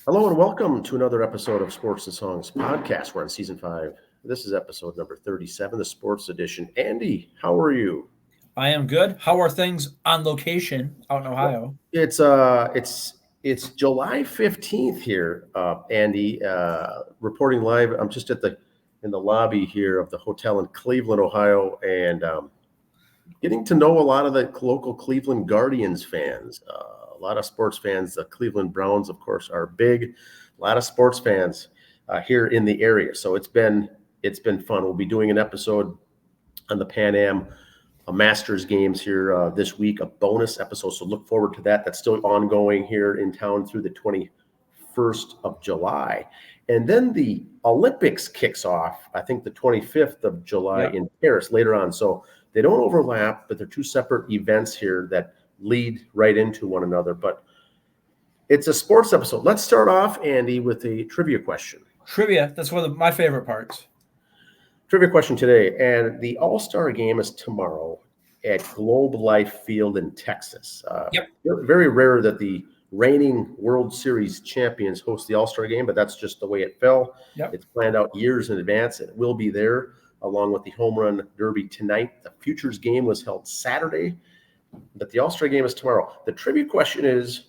Hello and welcome to another episode of Sports and Songs podcast. We're on season 5. This is episode number 37, the sports edition. Andy, how are you? I am good. How are things on location out in Ohio? It's July 15th here, Andy. Reporting live. I'm just in the lobby here of the hotel in Cleveland, Ohio, and getting to know a lot of the local Cleveland Guardians fans. A lot of sports fans. The Cleveland Browns, of course, are big. A lot of sports fans here in the area. So it's been fun. We'll be doing an episode on the Pan Am Masters games here this week, a bonus episode. So look forward to that. That's still ongoing here in town through the 21st of July. And then the Olympics kicks off, I think the 25th of July in Paris later on. So they don't overlap, but they're two separate events here that lead right into one another. But it's a sports episode. Let's start off, Andy, with a trivia question. Trivia, that's one of my favorite parts. Trivia question today, and the All-Star game is tomorrow at Globe Life Field in Texas. Very rare that the reigning World Series champions host the All-Star game, but that's just the way it fell. It's planned out years in advance. It will be there along with the Home Run Derby tonight. The Futures game was held Saturday, but the All-Star game is tomorrow. The trivia question is,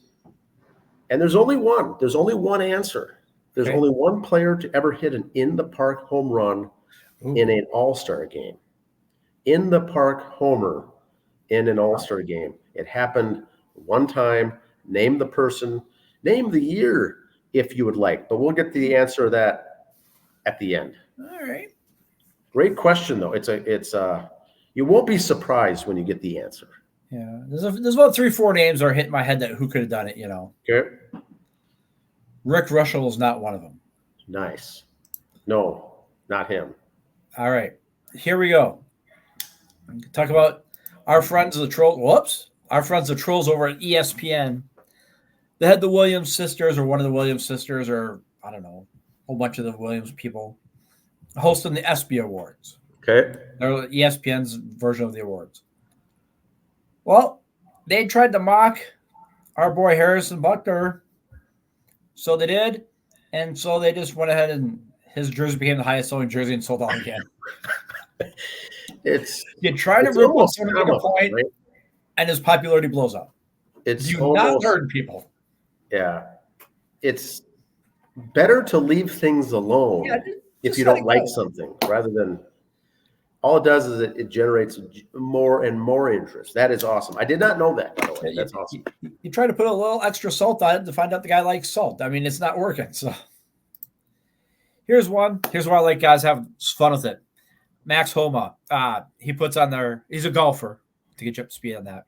and there's only one answer. There's only one player to ever hit an in-the-park home run in an All-Star game. In the park homer in an All-Star game. It happened one time. Name the person, name the year if you would like, but we'll get to the answer of that at the end. All right. Great question though. It's you won't be surprised when you get the answer. Yeah. There's about 3-4 names that are hitting my head that who could have done it, you know. Okay. Rick Russell is not one of them. Nice. No, not him. All right, here we go. Talk about our friends the Trolls. Whoops, our friends the Trolls over at ESPN. They had the Williams sisters, or one of the Williams sisters, or I don't know, a whole bunch of the Williams people hosting the ESPY Awards. Okay, they're ESPN's version of the awards. Well, they tried to mock our boy Harrison Butker, so they did, and so they just went ahead and. His jersey became the highest selling jersey and sold out again. You try to rip on someone to make a point, right? And his popularity blows up. You've not heard people. Yeah. It's better to leave things alone if you don't like something rather than all it does is it generates more and more interest. That is awesome. I did not know that, by the way. That's awesome. You try to put a little extra salt on it to find out the guy likes salt. I mean, it's not working. So Here's one. Here's why I like guys have fun with it. Max Homa. He puts on there. He's a golfer to get you up to speed on that.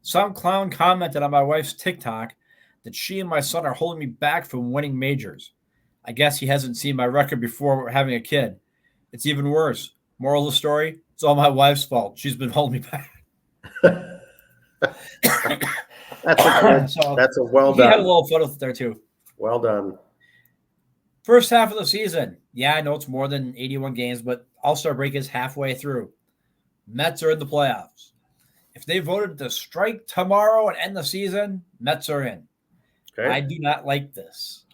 Some clown commented on my wife's TikTok that she and my son are holding me back from winning majors. I guess he hasn't seen my record before having a kid. It's even worse. Moral of the story, it's all my wife's fault. She's been holding me back. That's a well done. He had a little fun with it there too. Well done. First half of the season. Yeah, I know it's more than 81 games, but All-Star break is halfway through. Mets are in the playoffs. If they voted to strike tomorrow and end the season, Mets are in. Okay. I do not like this.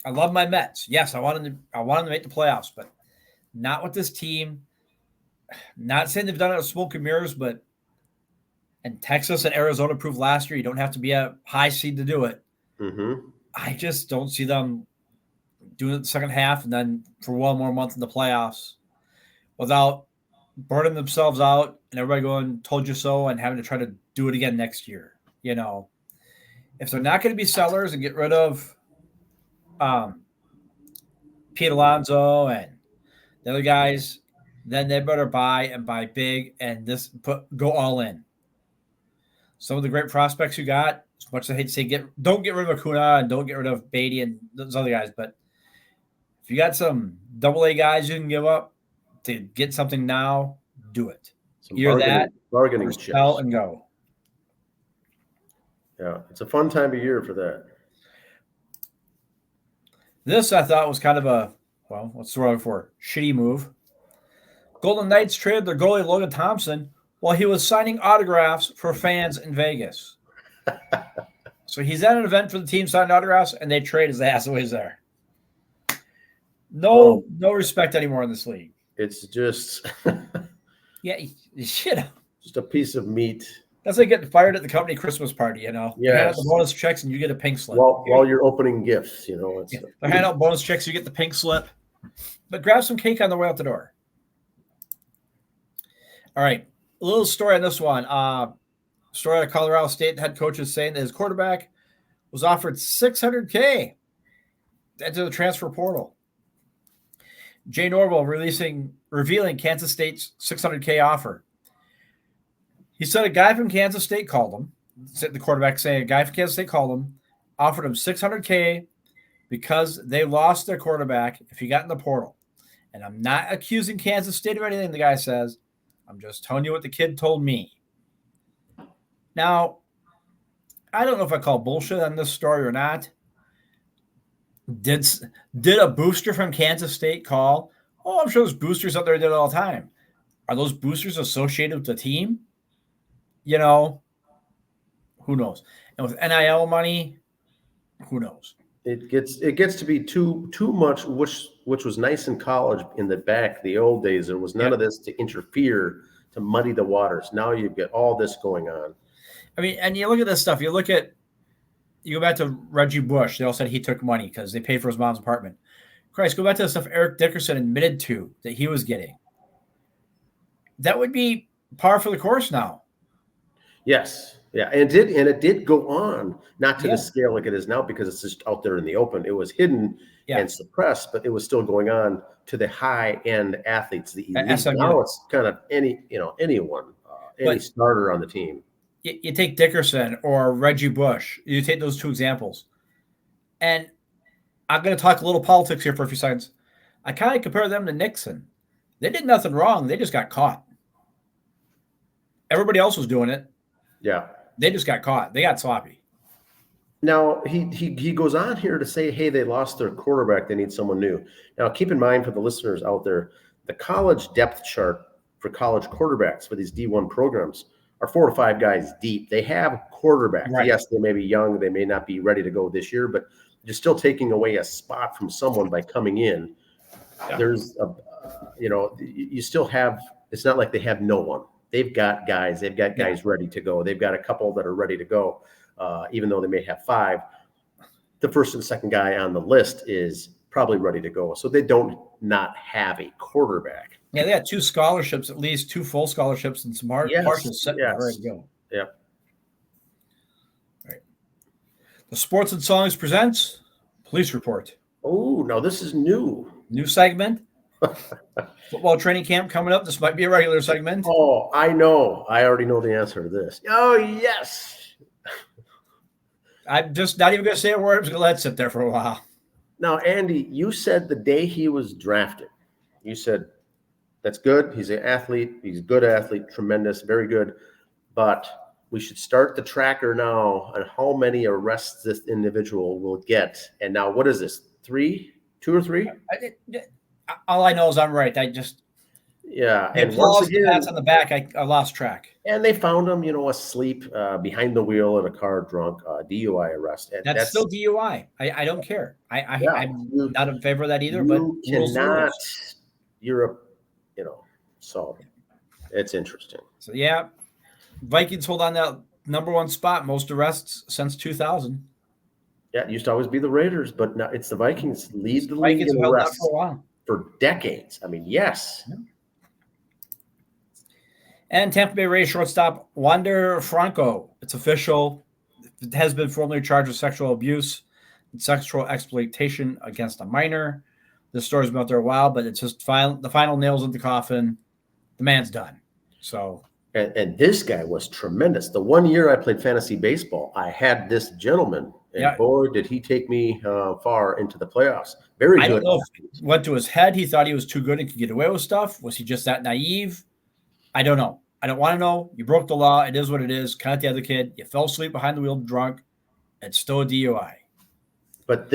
I love my Mets. Yes, I want them to make the playoffs, but not with this team. Not saying they've done it with smoke and mirrors, but and Texas and Arizona proved last year you don't have to be a high seed to do it. Mm-hmm. I just don't see them doing it the second half and then for one more month in the playoffs without burning themselves out and everybody going, told you so, and having to try to do it again next year. You know, if they're not going to be sellers and get rid of Pete Alonso and the other guys, then they better buy and buy big and go all in. Some of the great prospects you got, as much as I hate to say, don't get rid of Acuna and don't get rid of Beatty and those other guys, but if you got some AA guys you can give up to get something now, do it. Either that bargaining or sell and go. Yeah, it's a fun time of year for that. This I thought was kind of a, what's the word for? Shitty move. Golden Knights traded their goalie Logan Thompson while he was signing autographs for fans in Vegas. So he's at an event for the team, signed autographs, and they trade his ass away there. No respect anymore in this league. It's just shit. Just a piece of meat. That's like getting fired at the company Christmas party, you know. Yes. They hand out the bonus checks and you get a pink slip. While you're opening gifts, you know. They hand out bonus checks, you get the pink slip. But grab some cake on the way out the door. All right. A little story on this one. Story out of Colorado State head coach is saying that his quarterback was offered $600K to enter the transfer portal. Jay Norville revealing Kansas State's $600K offer. He said a guy from Kansas State called him. The quarterback saying a guy from Kansas State called him, offered him $600K because they lost their quarterback if he got in the portal. And I'm not accusing Kansas State of anything, the guy says. I'm just telling you what the kid told me. Now, I don't know if I call bullshit on this story or not. Did a booster from Kansas State call? Oh, I'm sure there's boosters out there that do it all the time. Are those boosters associated with the team? You know, who knows? And with NIL money, who knows? It gets to be too much, which was nice in college in the old days. There was none of this to interfere, to muddy the waters. Now you've got all this going on. I mean, and you look at this stuff. You go back to Reggie Bush. They all said he took money because they paid for his mom's apartment. Christ, go back to the stuff Eric Dickerson admitted to that he was getting. That would be par for the course now. Yes. Yeah. And it did go on, not to the scale like it is now because it's just out there in the open. It was hidden and suppressed, but it was still going on to the high-end athletes, the elite. Now it's kind of anyone, any starter on the team. You take Dickerson or Reggie Bush. You take those two examples. And I'm going to talk a little politics here for a few seconds. I kind of compare them to Nixon. They did nothing wrong. They just got caught. Everybody else was doing it. Yeah. They just got caught. They got sloppy. Now, he goes on here to say, hey, they lost their quarterback. They need someone new. Now, keep in mind for the listeners out there, the college depth chart for college quarterbacks for these D1 programs are 4 to 5 guys deep. They have quarterbacks. Right. Yes, they may be young. They may not be ready to go this year, but you're still taking away a spot from someone by coming in. Yeah. There's you still have, it's not like they have no one. They've got guys. They've got guys ready to go. They've got a couple that are ready to go, even though they may have 5. The first and second guy on the list is probably ready to go. So they don't not have a quarterback. Yeah, they got 2 scholarships, at least 2 full scholarships and some partial set ready to go. Yep. All right. The Sports and Songs presents Police Report. Oh, now this is new. New segment. Football training camp coming up. This might be a regular segment. Oh, I know. I already know the answer to this. Oh, yes. I'm just not even going to say a word. I'm just going to let it sit there for a while. Now, Andy, you said the day he was drafted, you said, that's good. He's an athlete. He's a good athlete, tremendous, very good. But we should start the tracker now on how many arrests this individual will get. And now, what is this? 2 or 3? All I know is I'm right. And once again, pats on the back, I lost track. And they found him, asleep behind the wheel in a car, drunk, DUI arrest. And that's still DUI. I don't care. I'm not in favor of that either. But cannot. So it's interesting. So Vikings hold on that number 1 spot, most arrests since 2000. Yeah, it used to always be the Raiders, but now it's the Vikings lead the league in arrests for a while. For decades. I mean, yes. Yeah. And Tampa Bay Rays shortstop Wander Franco. It's official. It has been formally charged with sexual abuse and sexual exploitation against a minor. This story's been out there a while, but it's just the final nails in the coffin. The man's done. So, and this guy was tremendous. The 1 year I played fantasy baseball, I had this gentleman, and boy, did he take me far into the playoffs. Very good. I don't know if it went to his head. He thought he was too good and could get away with stuff. Was he just that naive? I don't know. I don't want to know. You broke the law. It is what it is. Kind of the other kid. You fell asleep behind the wheel drunk. It's still a DUI. But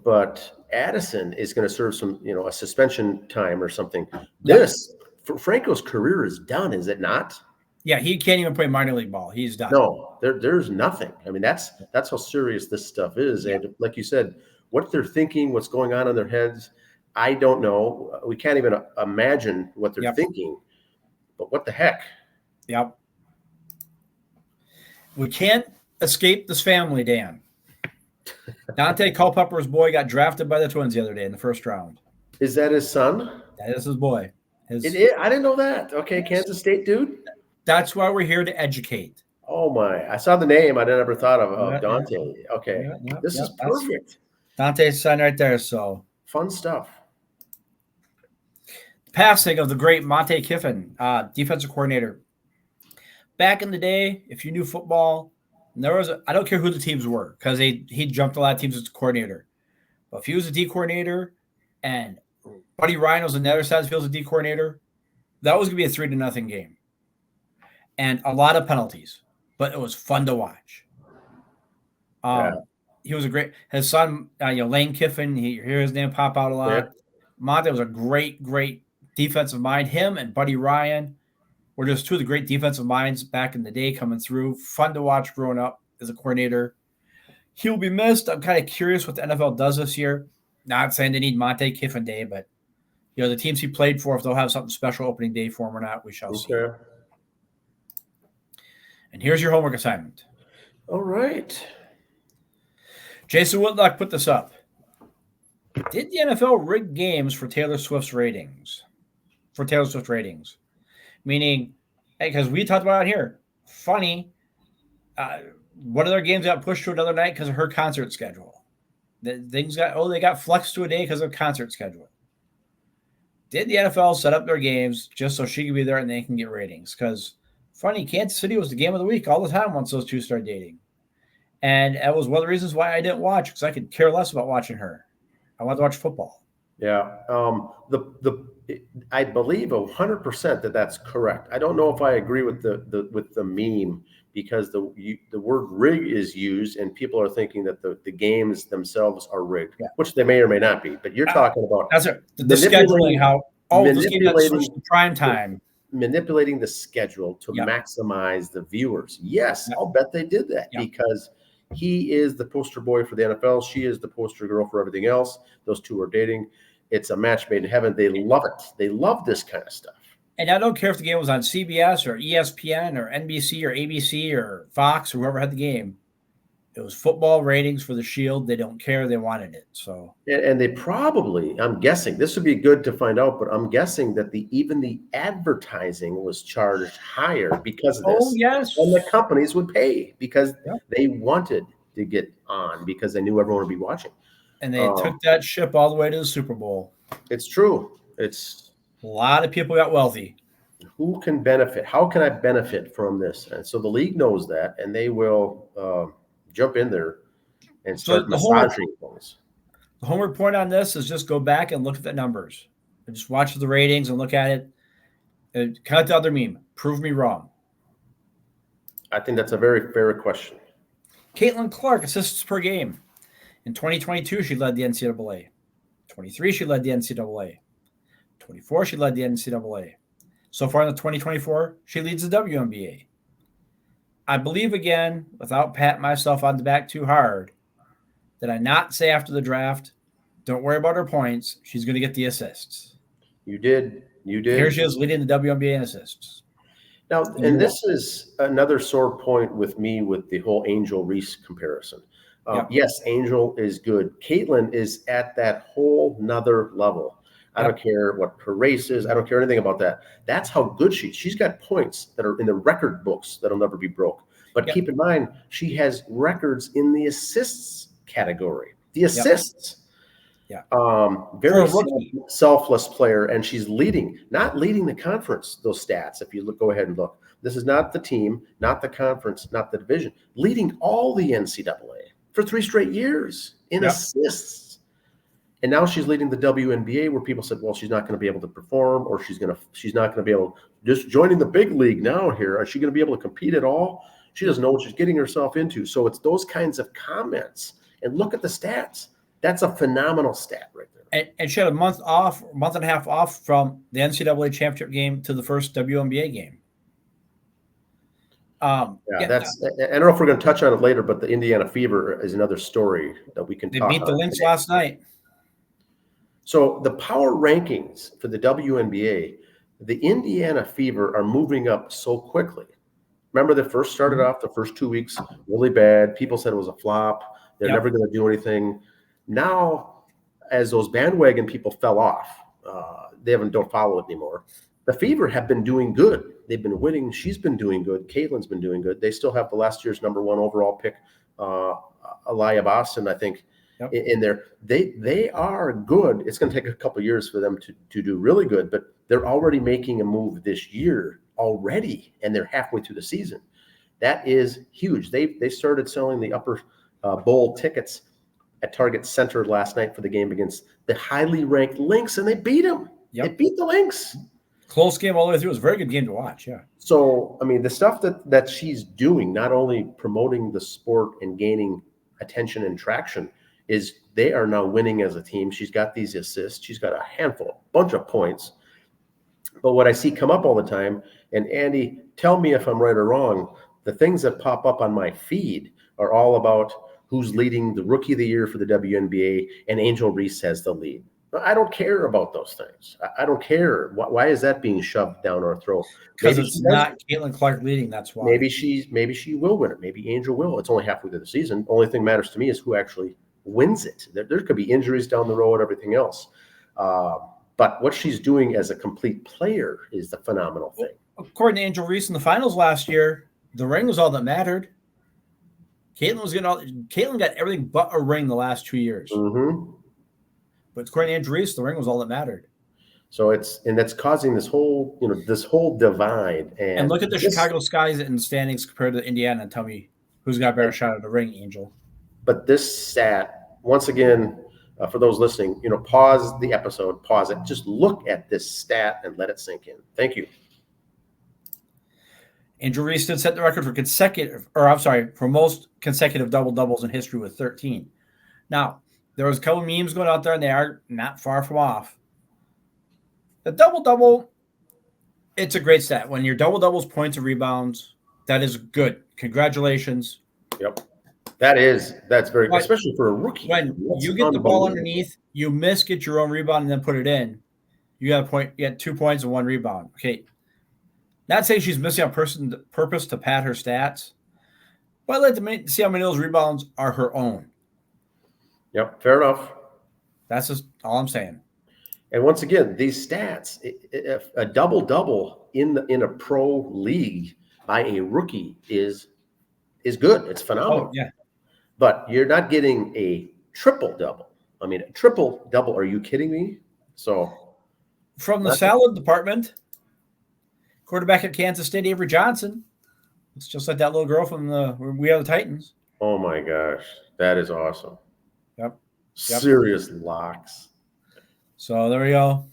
but Addison is going to serve some, a suspension time or something. Franco's career is done, is it not? Yeah, he can't even play minor league ball. He's done. No, there's nothing. I mean, that's how serious this stuff is. Yeah. And like you said, what they're thinking, what's going on in their heads, I don't know. We can't even imagine what they're Yep. thinking. But what the heck? Yep. We can't escape this family, Dan. Dante Culpepper's boy got drafted by the Twins the other day in the first round. Is that his son? That is his boy. I didn't know that. Okay, yes. Kansas State dude. That's why we're here to educate. Oh my! I saw the name. I never thought of Dante. Yeah. Okay, this is perfect. Dante's son right there. So fun stuff. Passing of the great Monte Kiffin, defensive coordinator. Back in the day, if you knew football, I don't care who the teams were because he jumped a lot of teams as a coordinator. But if he was a D coordinator and Buddy Ryan was on the other side of the field as a D coordinator, that was going to be a 3-0 game. And a lot of penalties, but it was fun to watch. He was his son, Lane Kiffin, you hear his name pop out a lot. Yeah. Monte was a great defensive mind. Him and Buddy Ryan were just two of the great defensive minds back in the day coming through. Fun to watch growing up as a coordinator. He'll be missed. I'm kind of curious what the NFL does this year. Not saying they need Monte Kiffin Day, but the teams he played for, if they'll have something special opening day for him or not, we shall see. And here's your homework assignment. All right. Jason Whitlock put this up. Did the NFL rig games for Taylor Swift's ratings? Meaning, because we talked about it here. Funny, one of their games got pushed to another night because of her concert schedule. They got flexed to a day because of concert schedule. Did the NFL set up their games just so she could be there and they can get ratings? Because funny, Kansas City was the game of the week all the time once those two started dating. And that was one of the reasons why I didn't watch, because I could care less about watching her. I want to watch football. Yeah. I believe 100% that's correct. I don't know if I agree with the meme, because the word rig is used and people are thinking that the games themselves are rigged, which they may or may not be. But you're talking about that's it. The scheduling, how all of this game got switched to prime time. Manipulating the schedule to maximize the viewers. Yes, I'll bet they did that because he is the poster boy for the NFL. She is the poster girl for everything else. Those two are dating. It's a match made in heaven. They love it. They love this kind of stuff. And I don't care if the game was on CBS or ESPN or NBC or ABC or Fox or whoever had the game. It was football ratings for the Shield. They don't care. They wanted it. So, and they probably, I'm guessing, this would be good to find out, but I'm guessing that even the advertising was charged higher because of this. Oh, yes. And the companies would pay because they wanted to get on because they knew everyone would be watching. And they took that ship all the way to the Super Bowl. It's true. It's a lot of people got wealthy. Who can benefit? How can I benefit from this? And so the league knows that, and they will jump in there and start massaging things. The homework point on this is just go back and look at the numbers. And just watch the ratings and look at it. And kind of the other meme. Prove me wrong. I think that's a very fair question. Caitlin Clark, assists per game. In 2022, she led the NCAA. 23, she led the NCAA. 24, she led the NCAA. So far in the 2024, she leads the WNBA. I believe, again, without patting myself on the back too hard, did I not say after the draft, don't worry about her points. She's going to get the assists. You did. Here she is leading the WNBA in assists. Now, and this is another sore point with me with the whole Angel Reese comparison. Yes, Angel is good. Caitlin is at that whole nother level. I don't care what her race is. I don't care anything about that. That's how good she's got points that are in the record books that'll never be broke. But keep in mind, she has records in the assists category. The assists. Very selfless player, and she's not leading the conference, those stats. If you go ahead and look. This is not the team, not the conference, not the division. Leading all the NCAA for 3 straight years in assists. And now she's leading the WNBA, where people said, well, she's not going to be able to perform, or she's not going to be able just joining the big league now here. Is she going to be able to compete at all? She doesn't know what she's getting herself into. So it's those kinds of comments. And look at the stats. That's a phenomenal stat right there. And she had a month and a half off from the NCAA championship game to the first WNBA game. Yeah, that's. I don't know if we're going to touch on it later, but the Indiana Fever is another story that we can they talk beat the on Lynx today. last night. So the power rankings for the WNBA, the Indiana Fever are moving up so quickly. Remember, they first started off the first 2 weeks really bad. People said it was a flop. They're Yep. never going to do anything. Now, as those bandwagon people fell off, they don't follow it anymore. The Fever have been doing good. They've been winning. She's been doing good. Caitlin's been doing good. They still have the last year's number 1 overall pick, Aliyah Boston, I think, Yep. in there. They are good. It's going to take a couple of years for them to do really good, but they're already making a move this year already, and they're halfway through the season. That is huge. They started selling the upper bowl tickets at Target Center last night for the game against the highly ranked Lynx, and they beat them. Yep. They beat the Lynx. Close game all the way through. It was a very good game to watch. Yeah. So, I mean, the stuff that she's doing, not only promoting the sport and gaining attention and traction, is they are now winning as a team. She's got these assists. She's got a bunch of points. But what I see come up all the time, and Andy, tell me if I'm right or wrong, the things that pop up on my feed are all about who's leading the Rookie of the Year for the WNBA, and Angel Reese has the lead. I don't care about those things. I don't care. Why is that being shoved down our throat? Because it's not Caitlin Clark leading. That's why. Maybe she will win it. Maybe Angel will. It's only halfway through the season. Only thing matters to me is who actually wins it. There could be injuries down the road, everything else. But what she's doing as a complete player is the phenomenal thing. According to Angel Reese in the finals last year, the ring was all that mattered. Caitlin got everything but a ring the last 2 years. Mm-hmm. But according to Angel Reese, the ring was all that mattered. So that's causing this whole divide. And look at the Chicago Skies in the standings compared to Indiana and tell me who's got a better shot at the ring, Angel. But this stat, once again, for those listening, pause the episode, pause it, just look at this stat and let it sink in. Thank you. Angel Reese did set the record for most consecutive double-doubles in history with 13. Now, there was a couple memes going out there, and they are not far from off. The double-double, it's a great stat. When your double-doubles, points, and rebounds, that is good. Congratulations. Yep. That's very good, especially for a rookie. When you get the ball underneath, you miss, get your own rebound, and then put it in. You got a point. You got 2 points and 1 rebound. Okay. Not saying she's missing on purpose to pad her stats, but I'd like to see how many of those rebounds are her own. Yep, fair enough. That's just all I'm saying. And once again, these stats, a double-double in a pro league by a rookie is good. It's phenomenal. Oh, yeah. But you're not getting a triple-double. I mean, a triple-double, are you kidding me? So from the salad department, quarterback at Kansas State, Avery Johnson. It's just like that little girl from We Are the Titans. Oh, my gosh. That is awesome. Yep. Serious locks. So there we go.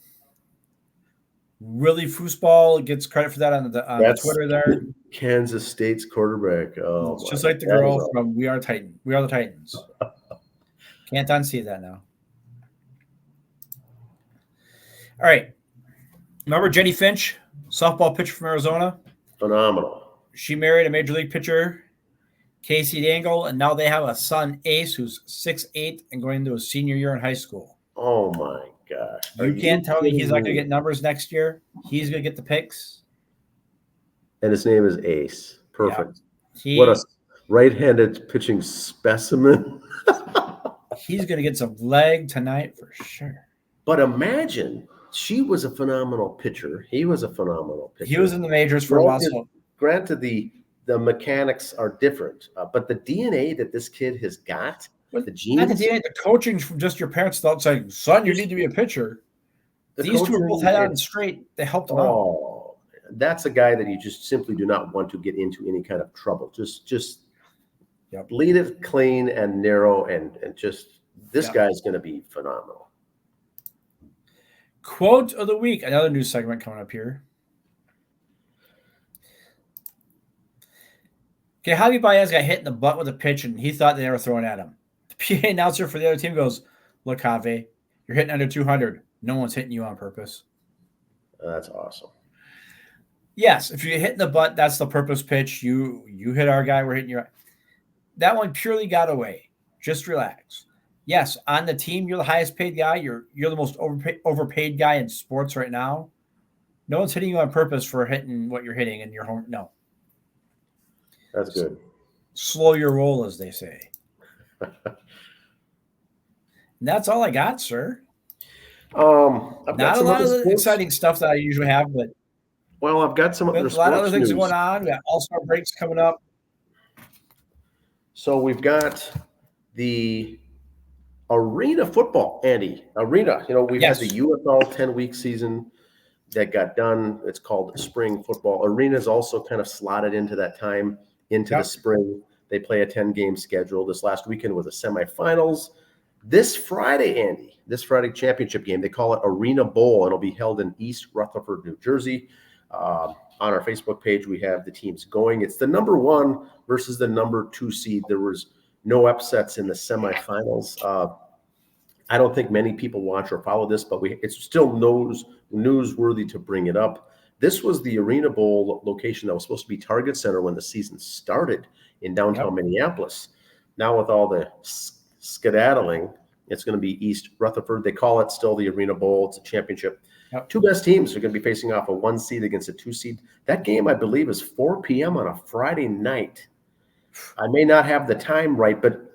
Willie Foosball gets credit for that on the Twitter there. Kansas State's quarterback. Oh, it's just like the girl from We Are the Titans. Can't unsee that now. All right. Remember Jenny Finch, softball pitcher from Arizona? Phenomenal. She married a major league pitcher, Casey Dangle, and now they have a son, Ace, who's 6'8" and going into his senior year in high school. Oh, my gosh. You can't tell me he's not going to get numbers next year. He's going to get the picks. And his name is Ace. Perfect. Yeah. What a right-handed pitching specimen. He's going to get some leg tonight for sure. But imagine, she was a phenomenal pitcher. He was a phenomenal pitcher. He was in the majors for a while. Granted, the mechanics are different, but the DNA that this kid has got, the genes. Not the DNA, the coaching from just your parents thought, saying, son, you need to be a pitcher. These two are both head on straight. They helped him out. That's a guy that you just simply do not want to get into any kind of trouble. Just lead it clean and narrow, and just this guy's going to be phenomenal. Quote of the week, another news segment coming up here. Okay, Javi Baez got hit in the butt with a pitch, and he thought they were throwing at him. The PA announcer for the other team goes, look, Javi, you're hitting under 200. No one's hitting you on purpose. That's awesome. Yes, if you hit in the butt, that's the purpose pitch. You hit our guy, we're hitting your. That one purely got away. Just relax. Yes, on the team, you're the highest paid guy. You're the most overpaid guy in sports right now. No one's hitting you on purpose for hitting what you're hitting in your home. No, That's good. slow your roll, as they say. And that's all I got, sir. I've got Not a some lot other of the sports. exciting stuff that I usually have, but Well, I've got some other a lot of other sports things news. going on. We got All-Star breaks coming up. So we've got the arena football, Andy. Arena. We've Yes. had the UFL 10-week season that got done. It's called spring football. Arena is also kind of slotted into that time, into the spring. They play a 10-game schedule. This last weekend was the semifinals. This Friday, Andy, championship game, they call it Arena Bowl. It'll be held in East Rutherford, New Jersey. On our Facebook page, we have the teams going. It's the number 1 versus the number 2 seed. There was no upsets in the semifinals. I don't think many people watch or follow this, but it's still newsworthy to bring it up. This was the Arena Bowl location that was supposed to be Target Center when the season started in downtown Minneapolis. Now with all the skedaddling, it's going to be East Rutherford. They call it still the Arena Bowl. It's a championship. Two best teams are going to be facing off a 1 seed against a 2 seed. That game, I believe, is 4 p.m. on a Friday night. I may not have the time right, but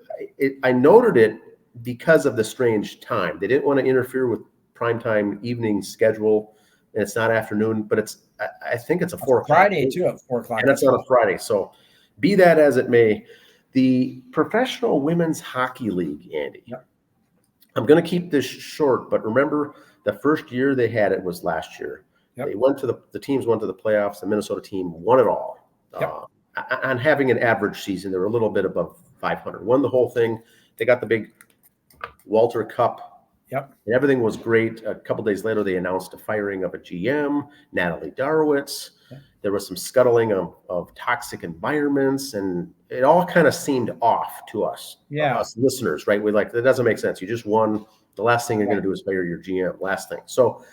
I noted it because of the strange time. They didn't want to interfere with primetime evening schedule, and it's not afternoon, but I think it's a 4 o'clock. Friday, too, at 4 o'clock. And it's on a Friday. So be that as it may, the Professional Women's Hockey League, Andy. I'm going to keep this short, but remember the first year they had it was last year. They went to the teams went to the playoffs. The Minnesota team won it all. On having an average season, they were a little bit above 500. Won the whole thing. They got the big Walter Cup. And everything was great. A couple days later, they announced a firing of a GM, Natalie Darwitz. There was some scuttling of toxic environments, and it all kind of seemed off to us, us listeners, right? We're like, that doesn't make sense. You just won. The last thing you're going to do is fire your GM. Last thing. So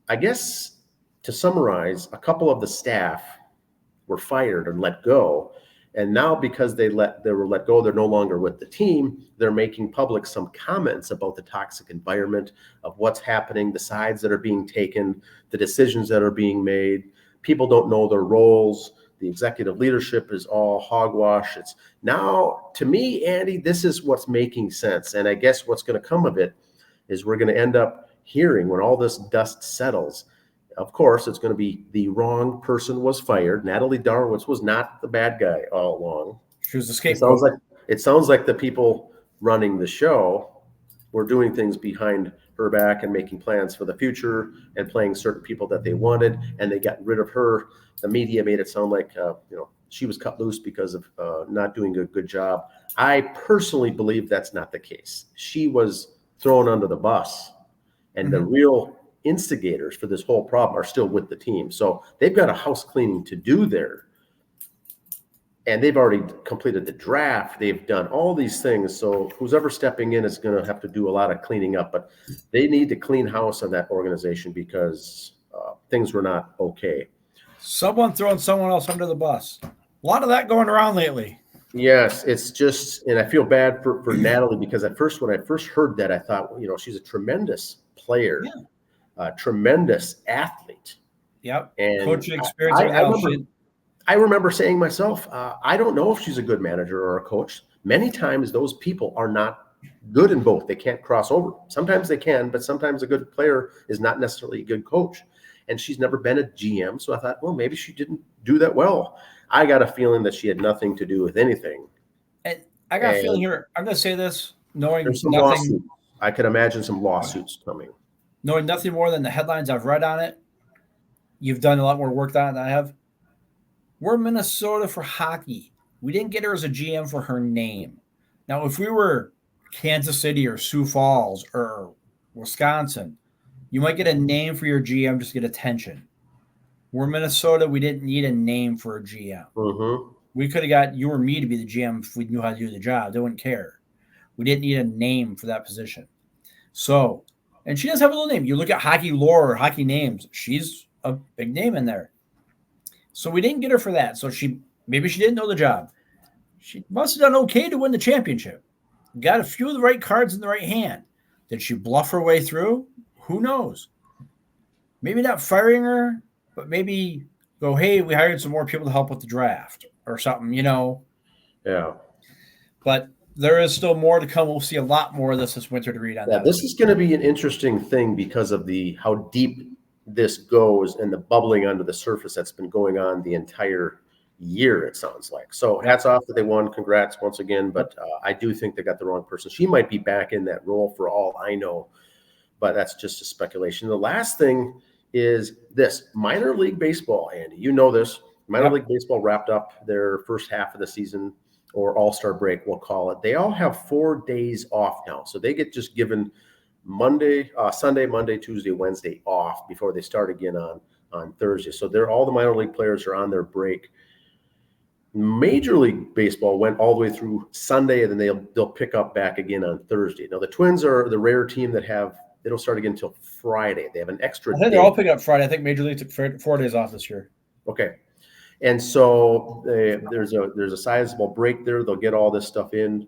I guess to summarize, a couple of the staff were fired and let go. And now because they were let go, they're no longer with the team. They're making public some comments about the toxic environment, of what's happening, the sides that are being taken, the decisions that are being made. People don't know their roles. The executive leadership is all hogwash. It's now, to me, Andy, this is what's making sense. And I guess what's going to come of it is we're going to end up hearing, when all this dust settles, of course, it's going to be the wrong person was fired. Natalie Darwitz was not the bad guy all along. She was the scapegoat. It sounds like the people running the show were doing things behind her back and making plans for the future and playing certain people that they wanted, and they got rid of her. The media made it sound like she was cut loose because of not doing a good job. I personally believe that's not the case. She was thrown under the bus, and the real instigators for this whole problem are still with the team. So they've got a house cleaning to do there. And they've already completed the draft. They've done all these things. So who's ever stepping in is going to have to do a lot of cleaning up. But they need to clean house on that organization because things were not okay. Someone throwing someone else under the bus. A lot of that going around lately. Yes, it's just, and I feel bad for Natalie, because at first, when I first heard that, I thought, she's a tremendous player, tremendous athlete. And coaching experience. I remember saying myself, I don't know if she's a good manager or a coach. Many times those people are not good in both. They can't cross over. Sometimes they can, but sometimes a good player is not necessarily a good coach. And she's never been a GM. So I thought, well, maybe she didn't do that well. I got a feeling that she had nothing to do with anything. And I got a feeling here. I'm going to say this, knowing nothing. Lawsuits. I could imagine some lawsuits coming. Knowing nothing more than the headlines I've read on it. You've done a lot more work on it than I have. We're Minnesota for hockey. We didn't get her as a GM for her name. Now, if we were Kansas City or Sioux Falls or Wisconsin, you might get a name for your GM just to get attention. We're Minnesota. We didn't need a name for a GM. We could have got you or me to be the GM if we knew how to do the job. They wouldn't care. We didn't need a name for that position. So, and she does have a little name. You look at hockey lore or hockey names. She's a big name in there. So we didn't get her for that. So maybe she didn't know the job. She must have done okay to win the championship. Got a few of the right cards in the right hand. Did she bluff her way through? Who knows? Maybe not firing her, but maybe go, hey, we hired some more people to help with the draft or something, Yeah. But there is still more to come. We'll see a lot more of this winter to read on that. This is going to be an interesting thing because of how deep this goes and the bubbling under the surface that's been going on the entire year, it sounds like. So hats off that they won. Congrats once again. But I do think they got the wrong person. She might be back in that role for all I know, but that's just a speculation. The last thing is this minor league baseball, Andy. You know this. Minor league baseball wrapped up their first half of the season, or all-star break, we'll call it. They all have 4 days off now. So they get just given Sunday, Monday, Tuesday, Wednesday off before they start again on Thursday. So all the minor league players are on their break. Major League Baseball went all the way through Sunday, and then they'll pick up back again on Thursday. Now, the Twins are the rare team that they don't start again until Friday. They have an extra I think day. they're all picking up Friday. I think Major League took 4 days off this year. Okay. And so there's a sizable break there. They'll get all this stuff in.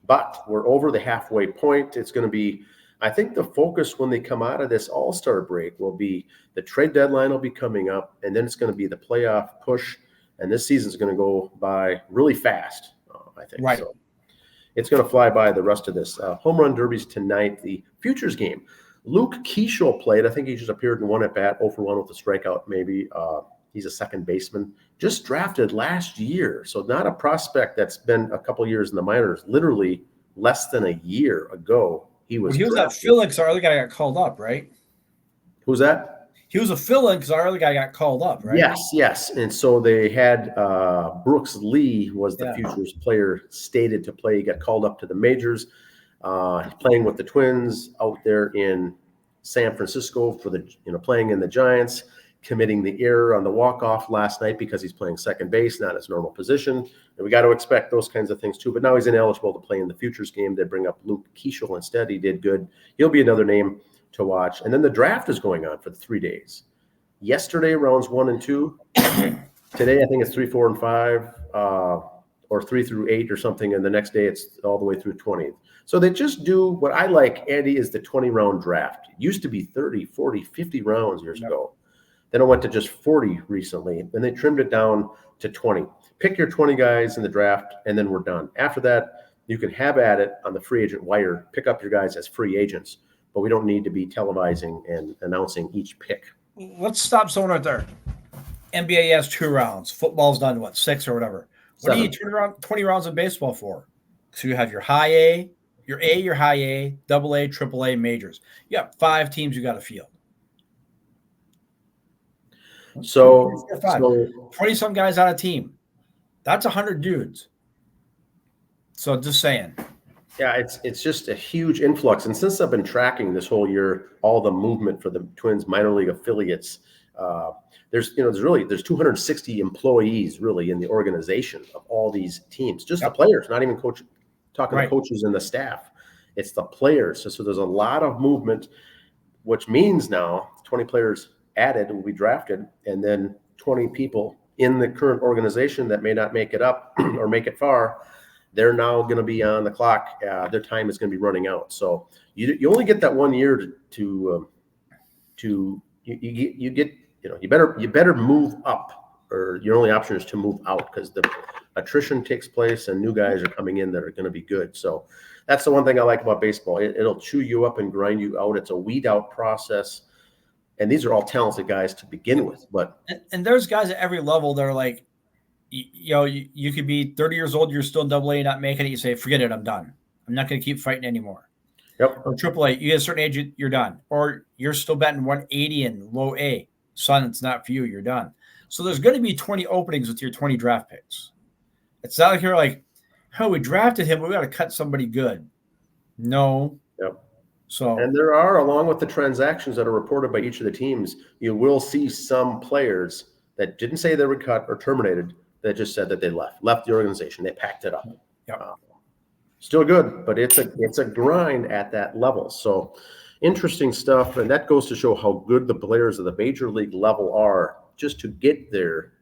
But we're over the halfway point. It's going to be, I think the focus when they come out of this all-star break will be the trade deadline will be coming up, and then it's going to be the playoff push. And this season's going to go by really fast, I think. Right. So it's going to fly by the rest of this. Home run derbies tonight, the Futures game. Luke Keeschel played. I think he just appeared in one at-bat, 0 for 1 with a strikeout maybe. He's a second baseman, just drafted last year. So not a prospect that's been a couple years in the minors. Literally less than a year ago, he was at fill-in because our other guy got called up, right? Who's that? He was a fill-in because our other guy got called up, right? Yes. And so they had Brooks Lee was the Futures player stated to play. He got called up to the majors. He's playing with the Twins out there in San Francisco for playing in the Giants, committing the error on the walk-off last night because he's playing second base, not his normal position. And we got to expect those kinds of things too. But now he's ineligible to play in the Futures game. They bring up Luke Keeschel instead. He did good. He'll be another name to watch. And then the draft is going on for the 3 days. Yesterday, rounds 1 and 2. Today, I think it's 3, 4, and 5, or 3 through 8 or something. And the next day, it's all the way through 20. So they just do what I like, Andy, is the 20-round draft. It used to be 30, 40, 50 rounds years ago. Then it went to just 40 recently. Then they trimmed it down to 20. Pick your 20 guys in the draft, and then we're done. After that, you can have at it on the free agent wire, pick up your guys as free agents, but we don't need to be televising and announcing each pick. Let's stop someone right there. NBA has 2 rounds. Football's done, 6 or whatever. What do you need 20 rounds of baseball for? So you have your high A, your high A, double A, triple A, majors. You got 5 teams you got to field. So 20-some guys on a team. That's 100 dudes. So just saying. Yeah, it's just a huge influx. And since I've been tracking this whole year, all the movement for the Twins minor league affiliates, there's 260 employees really in the organization of all these teams, just the players, not even talking to coaches and the staff. It's the players. So there's a lot of movement, which means now 20 players added will be drafted, and then 20 people in the current organization that may not make it up or make it far, they're now going to be on the clock. Their time is going to be running out. So you only get that 1 year to you better move up, or your only option is to move out because the attrition takes place and new guys are coming in that are going to be good. So that's the one thing I like about baseball. It'll chew you up and grind you out. It's a weed out process. And these are all talented guys to begin with. And there's guys at every level that are like, you could be 30 years old, you're still in double A, not making it. You say, forget it, I'm done. I'm not going to keep fighting anymore. Yep. Or triple A, you get a certain age, you're done. Or you're still batting 180 in low A. Son, it's not for you, you're done. So there's going to be 20 openings with your 20 draft picks. It's not like you're like, oh, we drafted him, but we got to cut somebody good. No. Yep. So, and there are, along with the transactions that are reported by each of the teams, you will see some players that didn't say they were cut or terminated, that just said that they left the organization. They packed it up. Yep. Still good, but it's a grind at that level. So interesting stuff, and that goes to show how good the players of the major league level are just to get there,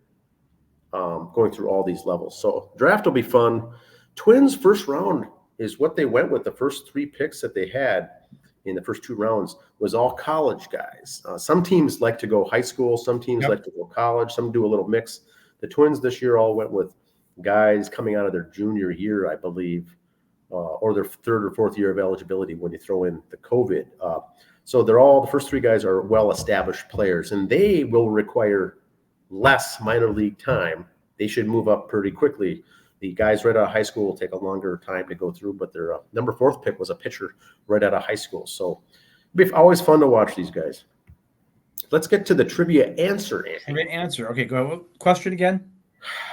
going through all these levels. So draft will be fun. Twins first round is what they went with. The first 3 picks that they had in the first 2 rounds was all college guys. Some teams like to go high school. Some teams like to go college. Some do a little mix. The Twins this year all went with guys coming out of their junior year, I believe, or their 3rd or 4th year of eligibility when you throw in the COVID. So the first 3 guys are well-established players, and they will require less minor league time. They should move up pretty quickly. The guys right out of high school will take a longer time to go through, but their number 4th pick was a pitcher right out of high school. So it'll be always fun to watch these guys. Let's get to the trivia answer. Trivia answer. Okay, go ahead. Question again?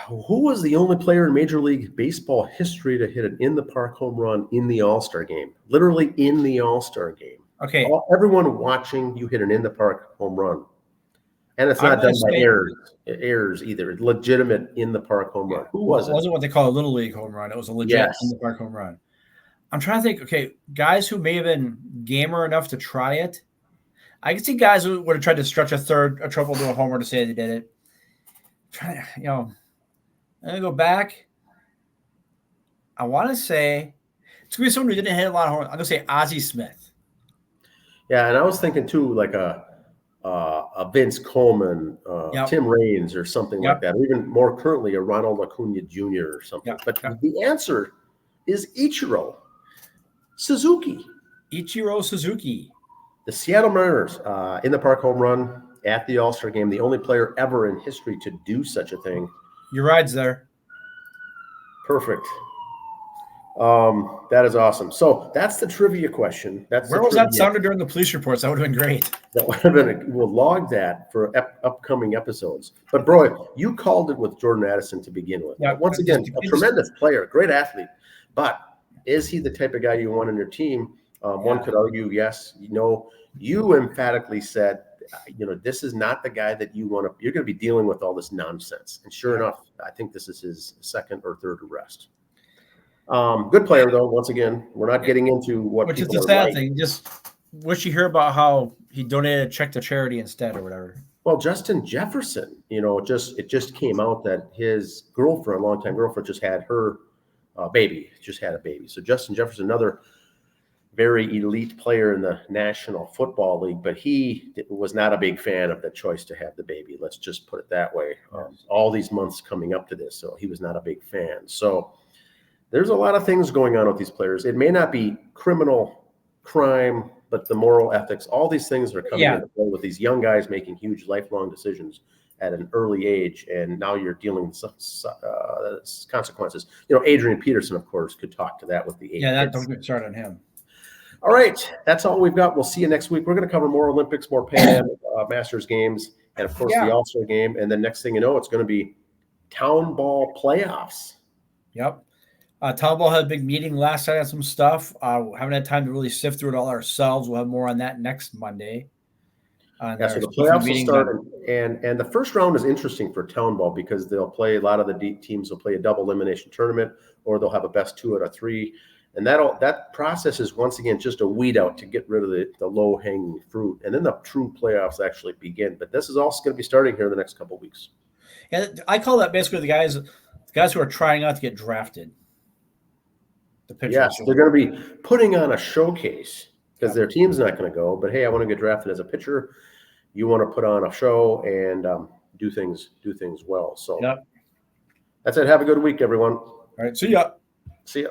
Who was the only player in Major League Baseball history to hit an in-the-park home run in the All-Star game? Literally in the All-Star game. Okay. Everyone watching, you hit an in-the-park home run. And it's not done by errors either. It's legitimate in-the-park home run. Who was it? It wasn't what they call a Little League home run. It was a legit in-the-park home run. I'm trying to think, okay, guys who may have been gamer enough to try it. I can see guys who would have tried to stretch a triple to a homer to say they did it. I'm going to go back. I want to say it's going to be someone who didn't hit a lot of homers. I'm going to say Ozzie Smith. Yeah, and I was thinking too, like a Vince Coleman, Tim Raines, or something like that, or even more currently a Ronald Acuna Jr. or something. But the answer is Ichiro Suzuki. Ichiro Suzuki. The Seattle Mariners in the park home run at the All-Star game, the only player ever in history to do such a thing. Your ride's there. Perfect. That is awesome. So that's the trivia question. Where was that sounded during the police reports? That would have been great. That would have been. We'll log that for upcoming episodes. But bro, you called it with Jordan Addison to begin with. Yeah, once again, a tremendous player, great athlete. But is he the type of guy you want on your team? One could argue yes. You emphatically said, this is not the guy that you want to. You're going to be dealing with all this nonsense. And sure enough, I think this is his 2nd or 3rd arrest. Good player, though. Once again, we're not getting into which is the sad thing. Just wish you hear about how he donated a check to charity instead or whatever. Well, Justin Jefferson, it just came out that his girlfriend, longtime girlfriend, just had her baby. Just had a baby. So Justin Jefferson, another very elite player in the National Football League, but he was not a big fan of the choice to have the baby. Let's just put it that way. All these months coming up to this, so he was not a big fan. So there's a lot of things going on with these players. It may not be crime, but the moral ethics, all these things are coming into play with these young guys making huge lifelong decisions at an early age, and now you're dealing with consequences. Adrian Peterson, of course, could talk to that with the age. Yeah, don't get started on him. All right, that's all we've got. We'll see you next week. We're going to cover more Olympics, more Pan Am Masters games, and of course the All-Star game. And then next thing you know, it's going to be town ball playoffs. Yep. Town ball had a big meeting last night on some stuff. Haven't had time to really sift through it all ourselves. We'll have more on that next Monday. So the playoffs will start, and the first round is interesting for town ball because they'll play a lot of the teams will play a double elimination tournament, or they'll have a best 2 out of 3. And that process is once again just a weed out to get rid of the low hanging fruit, and then the true playoffs actually begin. But this is also going to be starting here in the next couple of weeks. And I call that basically the guys who are trying out to get drafted. The pitchers. Yes, they're going to be putting on a showcase because their team's not going to go. But hey, I want to get drafted as a pitcher. You want to put on a show and do things well. So that's it. Have a good week, everyone. All right. See ya. See ya.